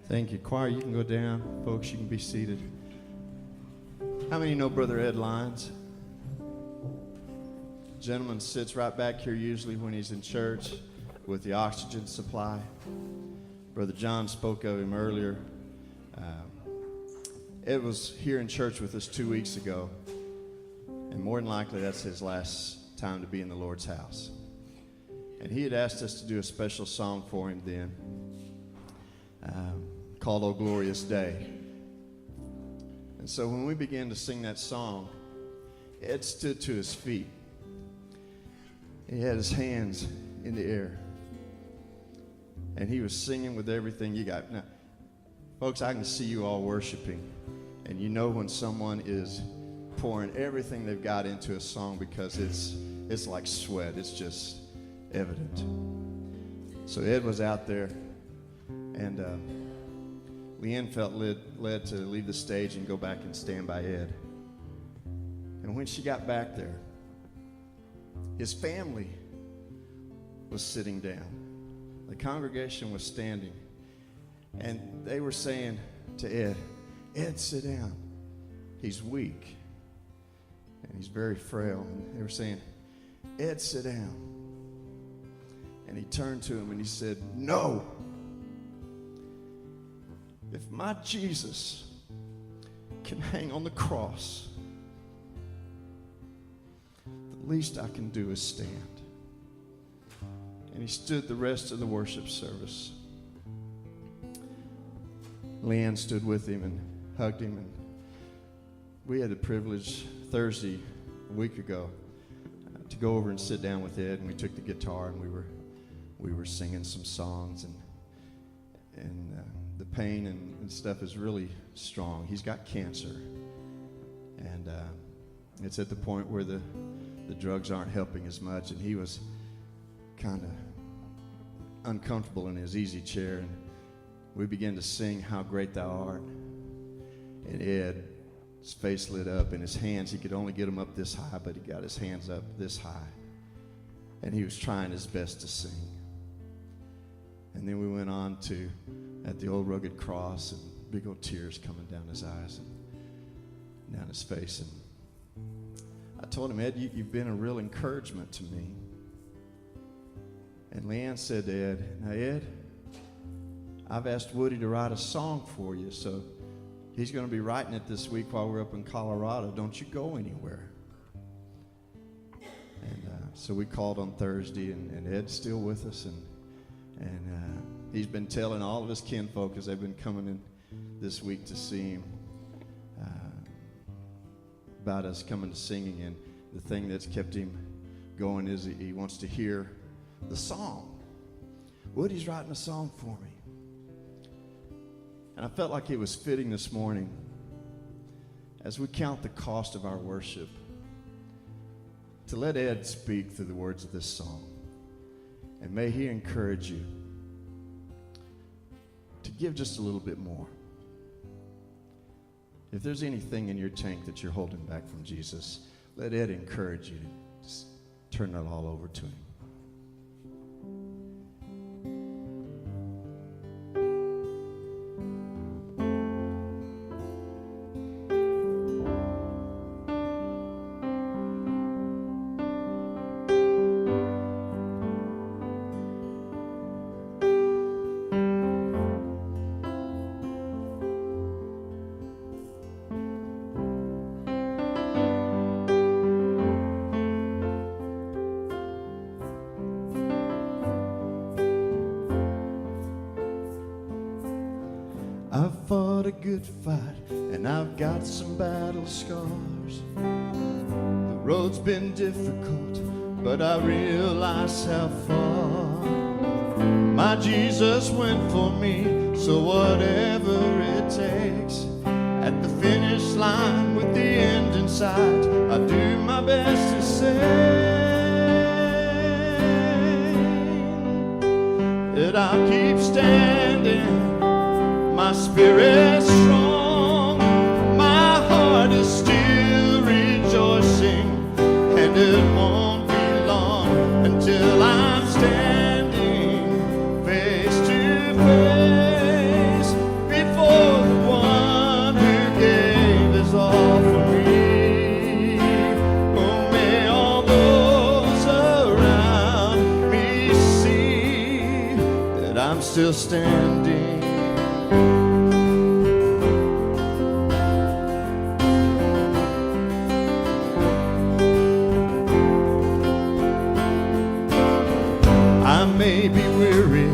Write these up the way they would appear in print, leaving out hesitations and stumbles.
Thank you. Choir, you can go down. Folks, you can be seated. How many know Brother Ed Lyons? Gentleman sits right back here usually when he's in church with the oxygen supply. Brother John spoke of him earlier. Ed was here in church with us 2 weeks ago, and more than likely that's his last time to be in the Lord's house. And he had asked us to do a special song for him then, called "O Glorious Day." And so when we began to sing that song, Ed stood to his feet. He had his hands in the air, and he was singing with everything you got. Now, folks, I can see you all worshiping, and you know when someone is pouring everything they've got into a song because it's like sweat. It's just evident. So Ed was out there, and Leanne felt led to leave the stage and go back and stand by Ed. And when she got back there, his family was sitting down. The congregation was standing, and they were saying to Ed, "Ed, sit down. He's weak, and he's very frail." And they were saying, "Ed, sit down." And he turned to him and he said, "No. If my Jesus can hang on the cross, the least I can do is stand." And he stood the rest of the worship service. Leanne stood with him and hugged him. And we had the privilege Thursday, a week ago, to go over and sit down with Ed. And we took the guitar and we were singing some songs. And the pain and stuff is really strong. He's got cancer. And it's at the point where the drugs aren't helping as much. And he was kind of uncomfortable in his easy chair. And we began to sing "How Great Thou Art." And Ed's face lit up, and his hands, he could only get them up this high, but he got his hands up this high. And he was trying his best to sing. And then we went on to "At the Old Rugged Cross," and big old tears coming down his eyes and down his face. And I told him, "Ed, you've been a real encouragement to me." And Leanne said to Ed, "Now, Ed, I've asked Woody to write a song for you, so he's going to be writing it this week while we're up in Colorado. Don't you go anywhere." And so we called on Thursday, and Ed's still with us, and he's been telling all of his kinfolk as they've been coming in this week to see him about us coming to singing. And the thing that's kept him going is he wants to hear the song. Woody's writing a song for me. And I felt like it was fitting this morning, as we count the cost of our worship, to let Ed speak through the words of this song. And may he encourage you to give just a little bit more. If there's anything in your tank that you're holding back from Jesus, let Ed encourage you to just turn that all over to him. I've fought a good fight, and I've got some battle scars. The road's been difficult, but I realize how far my Jesus went for me. So whatever it takes, at the finish line with the end in sight, I do my best to say that I'll keep standing. My spirit's strong, my heart is still rejoicing, and it won't be long until I'm standing face to face standing. I may be weary,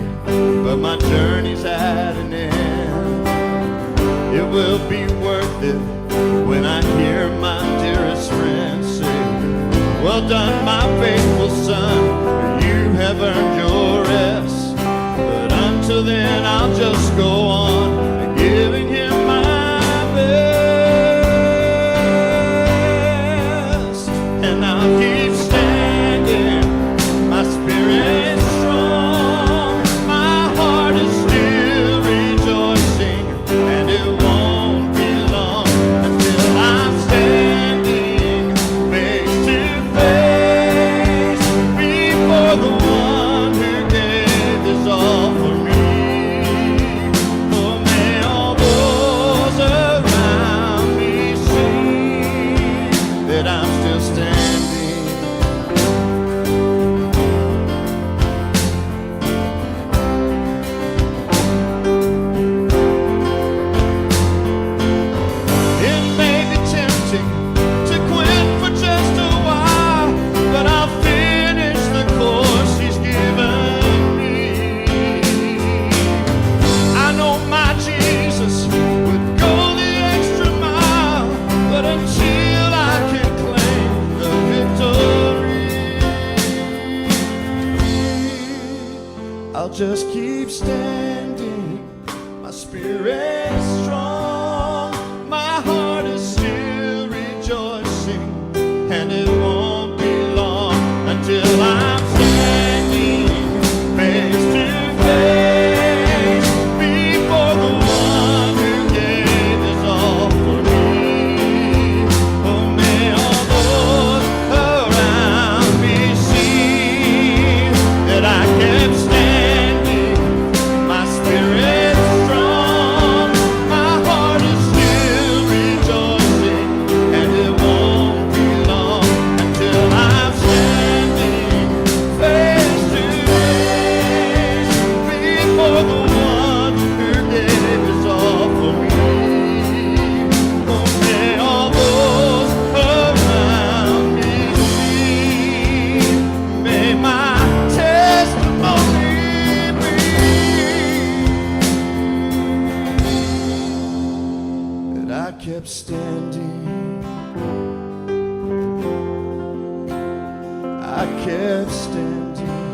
but my journey's at an end. It will be worth it when I hear my dearest friend say, well done, my faithful son, you have earned your rest. But until then, I'll just go on giving him my best. And I'll keep standing, my spirit's strong, my heart is still rejoicing, and it won't be long until I'm standing face to face before the one who gave his all for me. Oh, may all those around me see that I'm still standing. It may be tempting to quit for just a while, but I'll finish the course he's given me. I know my Jesus would go the extra mile, but until I can claim the victory, I'll just keep standing, my spirit's strong, my heart is still rejoicing, and it won't be long until I'm standing face to face before the one who gave his all for me. Oh, may all those around me see that I kept standing, my spirit's strong, my heart is still rejoicing, and it won't be long until I'm standing face to face before the one who gave his all for me. Oh, may all those around me see, may my testimony be that I kept standing, I kept standing.